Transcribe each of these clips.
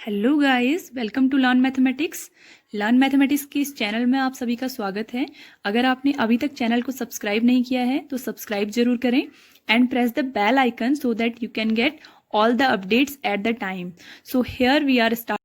Hello guys, welcome to learn mathematics के इस channel में आप सभी का स्वागत है। अगर आपने अभी तक चैनल को सब्सक्राइब नहीं किया है तो सब्सक्राइब जरूर करें and press the bell icon so that you can get all the updates at the time. So here we are start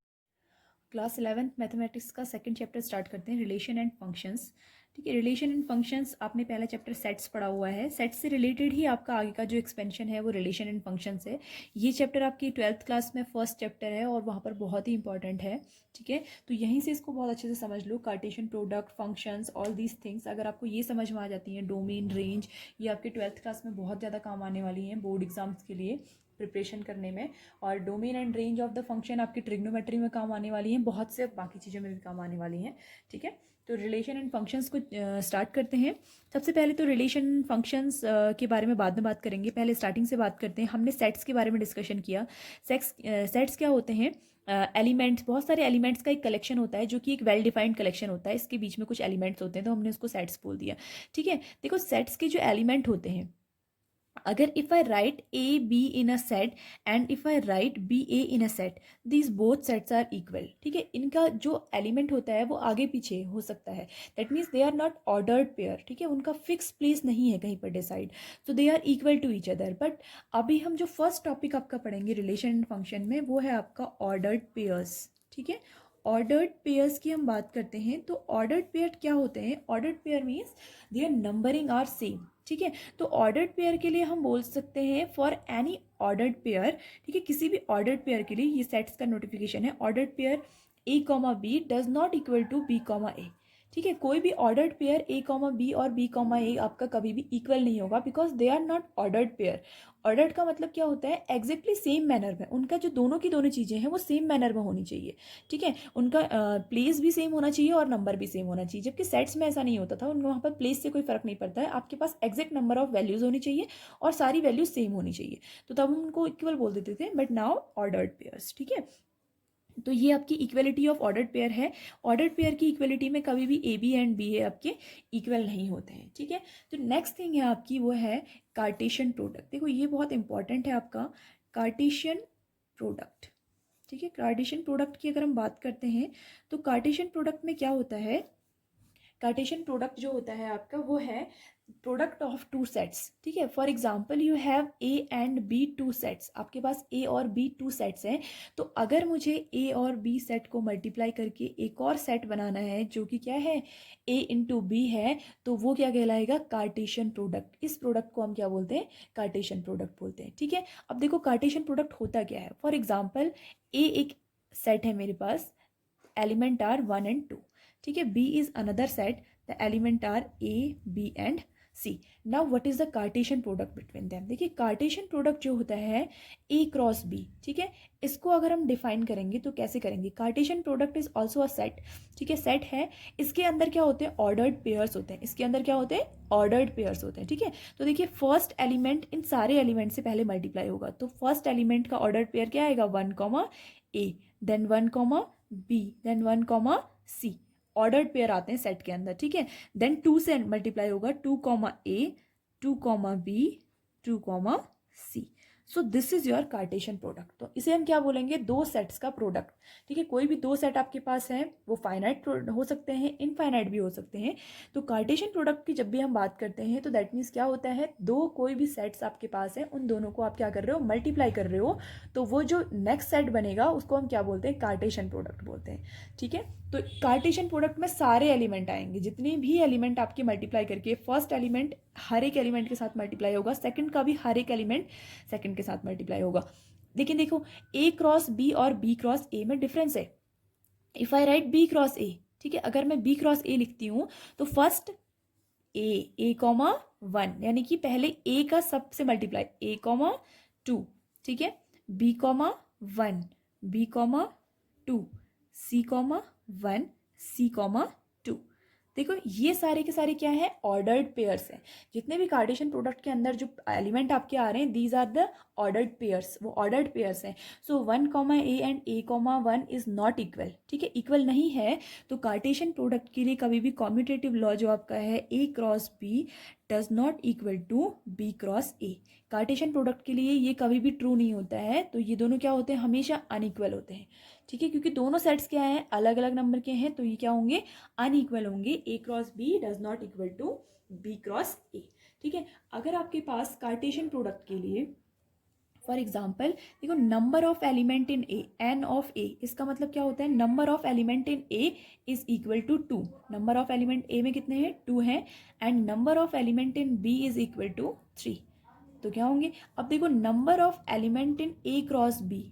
class 11th mathematics का सेकंड चैप्टर स्टार्ट करते हैं, रिलेशन एंड फंक्शंस। ठीक है, relation and functions आपने पहला chapter sets पढ़ा हुआ है। सेट्स से रिलेटेड ही आपका आगे का जो एक्सपेंशन है वो रिलेशन एंड फंक्शंस है। ये चैप्टर आपकी 12th क्लास में फर्स्ट चैप्टर है और वहाँ पर बहुत ही इंपॉर्टेंट है। ठीक है, तो यहीं से इसको बहुत अच्छे से समझ लो। Cartesian product, functions, all these things अगर आपको ये समझ में आ जाती हैं, डोमेन, रेंज, ये आपके 12th क्लास में बहुत ज़्यादा काम आने वाली हैं बोर्ड एग्जाम्स के लिए प्रिपरेशन करने में। और domain and range of the function आपकी ट्रिग्नोमेट्री में काम आने वाली हैं, बहुत से बाकी चीज़ों में भी काम आने वाली हैं। ठीक है, तो रिलेशन एंड फंक्शंस को स्टार्ट करते हैं। सबसे पहले तो रिलेशन फंक्शंस के बारे में बाद में बात करेंगे, पहले स्टार्टिंग से बात करते हैं। हमने सेट्स के बारे में डिस्कशन किया। सेट्स क्या होते हैं? एलिमेंट्स, बहुत सारे एलिमेंट्स का एक कलेक्शन होता है जो कि एक वेल डिफाइंड कलेक्शन होता है। इसके बीच में कुछ एलिमेंट्स होते हैं तो हमने उसको सेट्स बोल दिया। ठीक है, देखो सेट्स के जो एलिमेंट होते हैं, अगर if I write A B in a set and if I write B A in a set, these both sets are equal. ठीक है, इनका जो एलिमेंट होता है वो आगे पीछे हो सकता है, that means they are not ordered pair. ठीक है, उनका फिक्स प्लेस नहीं है कहीं पर decide, so they are equal to each other. But अभी हम जो फर्स्ट टॉपिक आपका पढ़ेंगे रिलेशन एंड फंक्शन में, वो है आपका ऑर्डर्ड पेयर्स। ठीक है, ऑर्डर्ड पेयर्स की हम बात करते हैं तो ऑर्डर्ड पेयर क्या होते हैं? Ordered pair means their numbering are same. ठीक है, तो ऑर्डर्ड पेयर के लिए हम बोल सकते हैं फॉर एनी ऑर्डर्ड पेयर। ठीक है, किसी भी ऑर्डर्ड पेयर के लिए ये सेट्स का नोटिफिकेशन है। Ordered pair A comma B does not equal to B comma A. ठीक है, कोई भी ordered pair A comma B और बी कॉमा ए आपका कभी भी इक्वल नहीं होगा, because they are not ordered pair. Ordered का मतलब क्या होता है? एग्जैक्टली सेम मैनर में, उनका जो दोनों की दोनों चीज़ें हैं वो सेम मैनर में होनी चाहिए। ठीक है, उनका प्लेस भी सेम होना चाहिए और नंबर भी सेम होना चाहिए, जबकि सेट्स में ऐसा नहीं होता था। उनका वहाँ पर प्लेस से कोई फर्क नहीं पड़ता है, आपके पास एग्जैक्ट नंबर ऑफ वैल्यूज होनी चाहिए और सारी वैल्यूज सेम होनी चाहिए, तो तब हम उनको इक्वल बोल देते थे। But now ordered pairs. ठीक है, तो ये आपकी इक्वलिटी ऑफ ऑर्डर्ड पेयर है। ऑर्डर्ड पेयर की इक्वलिटी में कभी भी ए बी एंड बी ए आपके इक्वल नहीं होते हैं। ठीक है, तो नेक्स्ट थिंग है आपकी वो है कार्टेशियन प्रोडक्ट। देखो ये बहुत इंपॉर्टेंट है आपका कार्टेशियन प्रोडक्ट। ठीक है, कार्टेशियन प्रोडक्ट की अगर हम बात करते हैं तो कार्टेशियन प्रोडक्ट में क्या होता है? कार्टेशियन प्रोडक्ट जो होता है आपका वो है प्रोडक्ट ऑफ टू सेट्स। ठीक है, for example you have A and B two sets, आपके पास ए और बी टू सेट्स हैं। तो अगर मुझे ए और बी सेट को मल्टीप्लाई करके एक और सेट बनाना है जो कि क्या है? ए इंटू बी है, तो वो क्या कहलाएगा? Cartesian product. इस प्रोडक्ट को हम क्या बोलते हैं? कार्टेशियन प्रोडक्ट बोलते हैं। ठीक है, अब देखो कार्टेशियन प्रोडक्ट होता क्या है। फॉर एग्जाम्पल ए एक सेट है मेरे पास, एलिमेंट आर 1 and 2। ठीक है, B is another set, the element are A B and C. Now what is the Cartesian product between them? देखिए कार्टेशियन प्रोडक्ट जो होता है ए क्रॉस बी। ठीक है, इसको अगर हम डिफाइन करेंगे तो कैसे करेंगे? Cartesian product is also a set. ठीक है, सेट है, इसके अंदर क्या होते हैं? ऑर्डर्ड पेयर्स होते हैं। इसके अंदर क्या होते हैं? ऑर्डर्ड पेयर्स होते हैं। ठीक है, तो देखिए फर्स्ट एलिमेंट इन सारे एलिमेंट से पहले मल्टीप्लाई होगा, तो फर्स्ट एलिमेंट का ऑर्डर्ड पेयर क्या आएगा? 1 comma A, then 1 comma B, then 1 comma C. Ordered pair आते हैं सेट के अंदर। ठीक है, देन 2 से मल्टीप्लाई होगा, 2 comma A, 2 comma B, 2 comma C. So this is your Cartesian product. तो इसे हम क्या बोलेंगे? दो सेट्स का प्रोडक्ट। ठीक है, कोई भी दो सेट आपके पास है, वो फाइनाइट हो सकते हैं, इनफाइनाइट भी हो सकते हैं। तो कार्टेशियन प्रोडक्ट की जब भी हम बात करते हैं तो दैट मीन्स क्या होता है? दो कोई भी सेट्स आपके पास है, उन दोनों को आप क्या कर रहे हो? मल्टीप्लाई कर रहे हो, तो वो जो नेक्स्ट सेट बनेगा उसको हम क्या बोलते हैं? कार्टेशियन प्रोडक्ट बोलते हैं। ठीक है, तो कार्टेशियन प्रोडक्ट में सारे एलिमेंट आएंगे, जितने भी एलिमेंट आपके मल्टीप्लाई करके, फर्स्ट एलिमेंट हर एक एलिमेंट के साथ मल्टीप्लाई होगा, सेकंड का भी हर एक एलिमेंट सेकंड के साथ मल्टीप्लाई होगा। लेकिन देखो ए क्रॉस बी और बी क्रॉस ए में डिफरेंस है। If I write B cross A, ठीक है, अगर मैं बी क्रॉस ए लिखती हूँ तो फर्स्ट ए कॉमा 1, यानी कि पहले ए का सबसे मल्टीप्लाई, ए कॉमा 2। ठीक है, B comma 1, B comma 2, C comma 1, C comma 2। देखो ये सारे के सारे क्या है? ऑर्डर्ड पेयर्स हैं। जितने भी कार्टेशियन प्रोडक्ट के अंदर जो एलिमेंट आपके आ रहे हैं, these are the ordered pairs, वो ऑर्डर्ड पेयर्स हैं. So 1, A and A, 1 is not equal. ठीक है, इक्वल नहीं है. तो कार्टेशियन प्रोडक्ट के लिए कभी भी कॉम्यूटेटिव लॉ जो आपका है A cross B does not equal to B cross A. Cartesian product के लिए ये कभी भी ट्रू नहीं होता है. तो ये दोनों क्या होते हैं, हमेशा अनइक्वल होते हैं. ठीक है, क्योंकि दोनों सेट्स क्या हैं, अलग अलग नंबर के हैं, तो ये क्या होंगे, अनइक्वल होंगे. A cross B does not equal to B cross A. ठीक है, अगर आपके पास कार्टेशियन प्रोडक्ट के लिए फॉर एग्जाम्पल देखो, number of element in A, n of A, इसका मतलब क्या होता है, number of element in A is equal to 2. Number of element A में कितने हैं, 2 हैं. And number of element in B is equal to 3. तो क्या होंगे, अब देखो number of element in A cross B,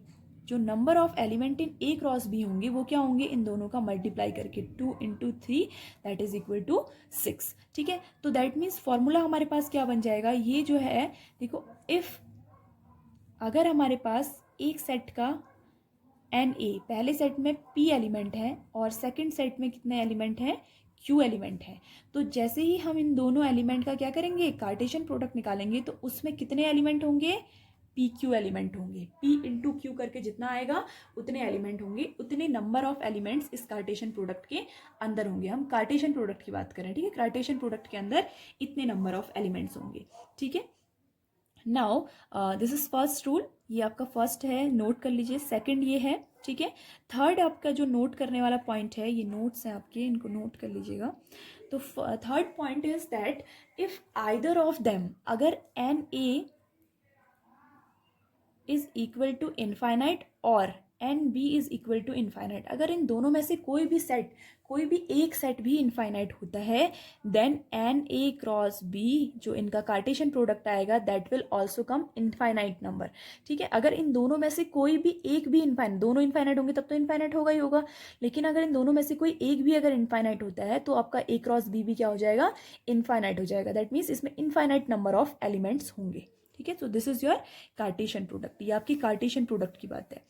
जो number of element in A cross B होंगे वो क्या होंगे, इन दोनों का मल्टीप्लाई करके 2 × 3 दैट इज इक्वल टू 6. ठीक है, तो दैट मीन्स फॉर्मूला हमारे पास क्या बन जाएगा, ये जो है देखो, इफ अगर हमारे पास एक सेट का एन ए, पहले सेट में पी एलिमेंट है और सेकंड सेट में कितने एलिमेंट हैं, क्यू एलिमेंट है. तो जैसे ही हम इन दोनों एलिमेंट का क्या करेंगे, कार्टेशियन प्रोडक्ट निकालेंगे, तो उसमें कितने एलिमेंट होंगे, पी क्यू एलिमेंट होंगे. पी इंटू क्यू करके जितना आएगा उतने एलिमेंट होंगे, उतने नंबर ऑफ एलिमेंट्स इस कार्टेशियन प्रोडक्ट के अंदर होंगे. हम कार्टेशियन प्रोडक्ट की बात करें. ठीक है, कार्टेशियन प्रोडक्ट के अंदर इतने नंबर ऑफ एलिमेंट्स होंगे. ठीक है, now this is first rule, ये आपका फर्स्ट है, नोट कर लीजिए. सेकंड ये है. ठीक है, थर्ड आपका जो नोट करने वाला पॉइंट है, ये नोट्स हैं आपके, इनको नोट कर लीजिएगा. तो third point is that if either of them, अगर n A is equal to infinite और n B is equal to infinite, अगर इन दोनों में से कोई भी सेट, कोई भी एक सेट भी इनफाइनाइट होता है, then n A cross B जो इनका कार्टेशियन प्रोडक्ट आएगा that will also come infinite number. ठीक है, अगर इन दोनों में से कोई भी एक भी इनफाइनाइट, दोनों इनफाइनाइट होंगे तब तो इनफाइनाइट होगा ही होगा, लेकिन अगर इन दोनों में से कोई एक भी अगर इनफाइनाइट होता है तो आपका ए क्रॉस बी भी क्या हो जाएगा, इनफाइनाइट हो जाएगा. दैट मीन्स इसमें इनफाइनाइट नंबर ऑफ एलिमेंट्स होंगे. ठीक है, तो this is your Cartesian product, ये आपकी कार्टेशियन प्रोडक्ट की बात है.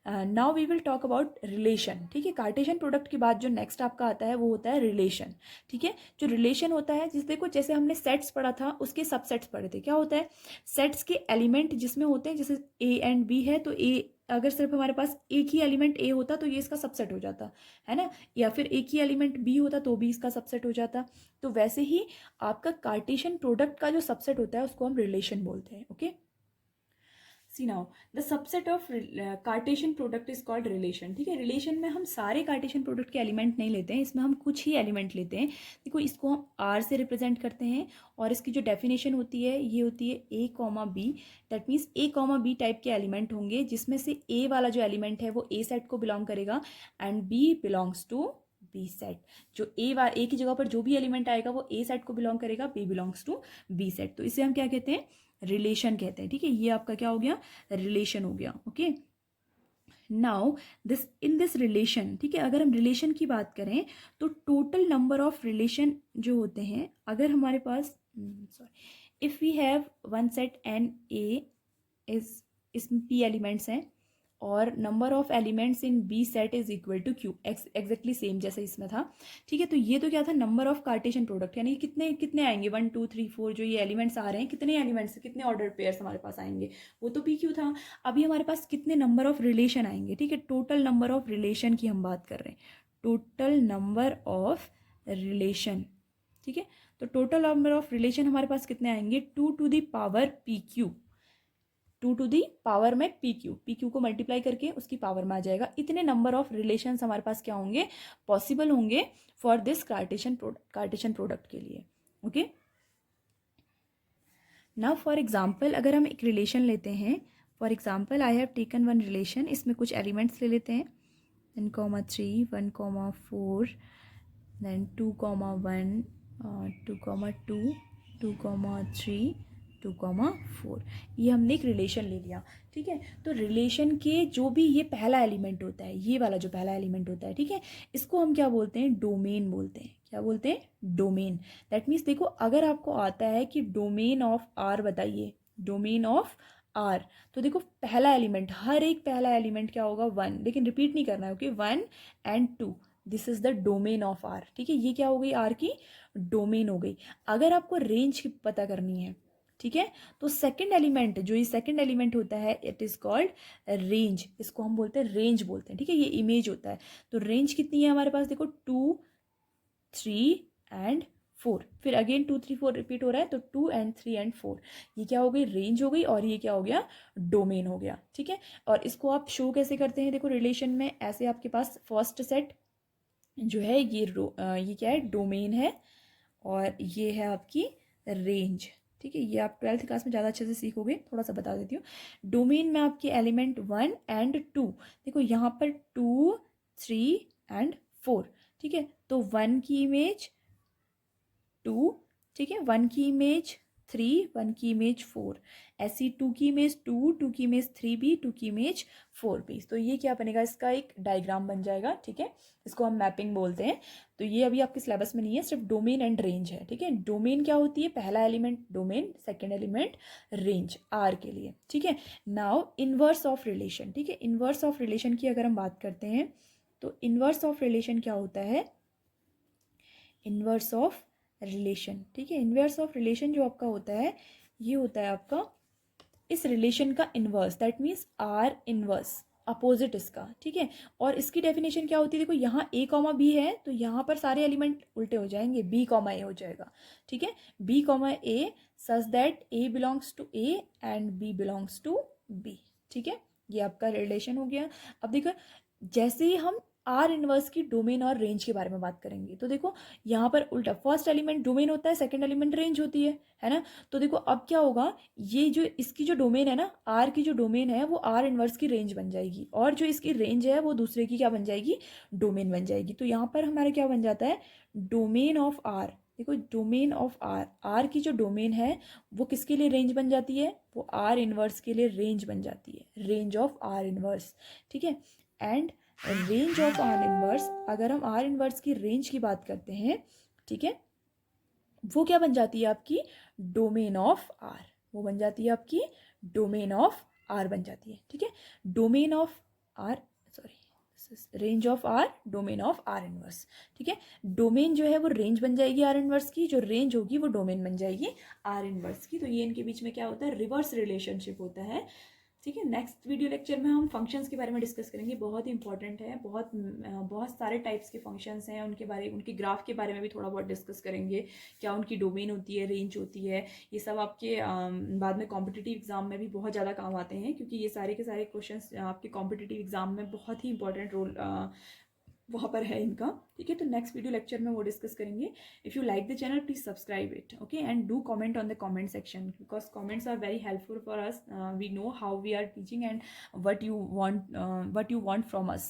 Now we will talk about relation. ठीक है, कार्टेशियन प्रोडक्ट के बाद जो नेक्स्ट आपका आता है वो होता है रिलेशन. ठीक है, जो रिलेशन होता है, जिस देखो जैसे हमने सेट्स पढ़ा था उसके सबसेट्स पढ़े थे, क्या होता है, सेट्स के एलिमेंट जिसमें होते हैं, जैसे ए एंड बी है, तो ए अगर सिर्फ हमारे पास एक ही एलिमेंट ए होता तो ये इसका सबसेट हो जाता है ना, या फिर एक ही एलिमेंट बी होता तो भी इसका सबसेट हो जाता. तो वैसे ही आपका कार्टेशियन प्रोडक्ट का जो सबसेट होता है उसको हम रिलेशन बोलते हैं. Okay, see now the subset of Cartesian product is called relation. ठीक है, रिलेशन में हम सारे कार्टेशियन प्रोडक्ट के एलिमेंट नहीं लेते हैं, इसमें हम कुछ ही एलिमेंट लेते हैं. देखो इसको हम आर से रिप्रेजेंट करते हैं और इसकी जो डेफिनेशन होती है ये होती है A comma B. That means A comma B type के एलिमेंट होंगे जिसमें से ए वाला जो एलिमेंट है वो ए सेट को बिलोंग करेगा and B belongs to B set. जो ए की जगह पर जो भी एलिमेंट आएगा वो ए सेट को बिलोंग करेगा, B belongs to B set. तो इसे हम क्या कहते हैं, रिलेशन कहते हैं. ठीक है, ये आपका क्या हो गया, रिलेशन हो गया. Okay, now this in this relation, ठीक है, अगर हम रिलेशन की बात करें तो टोटल नंबर ऑफ रिलेशन जो होते हैं, अगर हमारे पास sorry if we have one set n A is, इसमें पी एलिमेंट्स हैं और number of elements in B set is equal to Q, exactly same जैसे इसमें था. ठीक है, तो ये तो क्या था, नंबर ऑफ कार्टेशियन प्रोडक्ट, यानी कितने कितने आएंगे, 1 2 3 4 जो ये एलिमेंट्स आ रहे हैं, कितने एलिमेंट्स, कितने ऑर्डर पेयर्स हमारे पास आएंगे, वो तो पी क्यू था. अभी हमारे पास कितने नंबर ऑफ रिलेशन आएंगे. ठीक है, टोटल नंबर ऑफ रिलेशन की हम बात कर रहे हैं, टोटल नंबर ऑफ रिलेशन. ठीक है, तो टोटल नंबर ऑफ रिलेशन हमारे पास कितने आएंगे, 2 to the power P Q, 2 to the power में पी क्यू को मल्टीप्लाई करके उसकी पावर में आ जाएगा. इतने नंबर ऑफ रिलेशंस हमारे पास क्या होंगे, पॉसिबल होंगे फॉर दिस कार्टेशियन प्रोडक्ट के लिए. ओके, नाउ फॉर एग्जाम्पल अगर हम एक रिलेशन लेते हैं, for example I have taken one relation, इसमें कुछ एलिमेंट्स ले लेते हैं, 1,3 1,4 देन 2,1 2,2 2,3 2,4, ये हमने एक रिलेशन ले लिया. ठीक है, तो रिलेशन के जो भी ये पहला एलिमेंट होता है, ये वाला जो पहला एलिमेंट होता है, ठीक है, इसको हम क्या बोलते हैं, डोमेन बोलते हैं. क्या बोलते हैं, डोमेन. दैट मीन्स देखो अगर आपको आता है कि डोमेन ऑफ आर बताइए, डोमेन ऑफ आर, तो देखो पहला एलिमेंट, हर एक पहला एलिमेंट क्या होगा, 1, लेकिन रिपीट नहीं करना है. Okay, 1 and 2, this is the domain of R. ठीक है, ये क्या हो गई, आर की डोमेन हो गई. अगर आपको रेंज पता करनी है ठीक है। तो सेकंड एलिमेंट, जो ये सेकंड एलिमेंट होता है, इट इज कॉल्ड रेंज। इसको हम बोलते हैं रेंज बोलते हैं, ठीक है। ये इमेज होता है। तो रेंज कितनी है हमारे पास, देखो 2 3 एंड 4, फिर अगेन 2 3 4 रिपीट हो रहा है, तो 2 एंड 3 एंड 4, ये क्या हो गई, रेंज हो गई, और ये क्या हो गया, डोमेन हो गया, ठीक है। और इसको आप शो कैसे करते हैं, देखो रिलेशन में ऐसे, आपके पास फर्स्ट सेट जो है ये क्या है, डोमेन है, और ये है आपकी रेंज, ठीक है। ये आप 12th क्लास में ज़्यादा अच्छे से सीखोगे, थोड़ा सा बता देती हूँ। डोमेन में आपके एलिमेंट 1 एंड 2, देखो यहाँ पर 2 3 एंड 4, ठीक है। तो 1 की इमेज 2, ठीक है, 1 की इमेज 3, 1 की इमेज 4, ऐसी 2 की इमेज 2, 2 की इमेज 3 भी, 2 की इमेज 4 भी। तो ये क्या बनेगा, इसका एक डायग्राम बन जाएगा, ठीक है। इसको हम मैपिंग बोलते हैं। तो ये अभी आपके सिलेबस में नहीं है, सिर्फ डोमेन एंड रेंज है, ठीक है। डोमेन क्या होती है, पहला element domain, second element range, R के लिए, ठीक है। नाउ इनवर्स ऑफ रिलेशन, ठीक है। इनवर्स ऑफ रिलेशन की अगर हम बात करते हैं, तो इनवर्स ऑफ रिलेशन क्या होता है, इनवर्स ऑफ रिलेशन, ठीक है। इनवर्स ऑफ रिलेशन जो आपका होता है, ये होता है आपका इस रिलेशन का inverse, that means are inverse, opposite इसका, ठीक है। और इसकी डेफिनेशन क्या होती है, देखो यहाँ ए कॉमा बी है, तो यहाँ पर सारे एलिमेंट उल्टे हो जाएंगे, बी कॉमा ए हो जाएगा, ठीक है। B comma A such that A belongs to A and B belongs to B, ठीक है। ये आपका रिलेशन हो गया। अब देखो, जैसे ही हम आर इनवर्स की डोमेन और रेंज के बारे में बात करेंगे, तो देखो यहाँ पर उल्टा, फर्स्ट एलिमेंट डोमेन होता है, सेकंड एलिमेंट रेंज होती है ना। तो देखो अब क्या होगा, ये जो इसकी जो डोमेन है ना, आर की जो डोमेन है, वो आर इनवर्स की रेंज बन जाएगी, और जो इसकी रेंज है वो दूसरे की क्या बन जाएगी, डोमेन बन जाएगी। तो यहाँ पर हमारा क्या बन जाता है, डोमेन ऑफ आर, देखो डोमेन ऑफ आर, आर की जो डोमेन है वो किसके लिए रेंज बन जाती है, वो आर इनवर्स के लिए रेंज बन जाती है, रेंज ऑफ आर इनवर्स, ठीक है। And range of R inverse, अगर हम आर इनवर्स की रेंज की बात करते हैं, ठीक है, वो क्या बन जाती है आपकी, डोमेन ऑफ आर, वो बन जाती है आपकी डोमेन ऑफ आर बन जाती है, ठीक है। Domain of R, sorry, range of R, domain of R inverse, ठीक है। डोमेन जो है वो रेंज बन जाएगी आर इनवर्स की, जो रेंज होगी वो डोमेन बन जाएगी आर इनवर्स की। तो ये इनके बीच में क्या होता है, रिवर्स रिलेशनशिप होता है, ठीक है। नेक्स्ट वीडियो लेक्चर में हम फंक्शंस के बारे में डिस्कस करेंगे, बहुत ही इंपॉर्टेंट है, बहुत सारे टाइप्स के फंक्शंस हैं, उनके ग्राफ के बारे में भी थोड़ा बहुत डिस्कस करेंगे, क्या उनकी डोमेन होती है, रेंज होती है, ये सब आपके बाद में कॉम्पिटिटिव एग्जाम में भी बहुत ज़्यादा काम आते हैं, क्योंकि ये सारे के सारे क्वेश्चंस आपके कॉम्पिटिटिव एग्जाम में बहुत ही इंपॉर्टेंट रोल वहाँ पर है इनका, ठीक है। तो नेक्स्ट वीडियो लेक्चर में वो डिस्कस करेंगे। If you like the channel, please subscribe it, okay, and do comment on the comment section, because comments are very helpful for us, we know how we are teaching and what you want from us.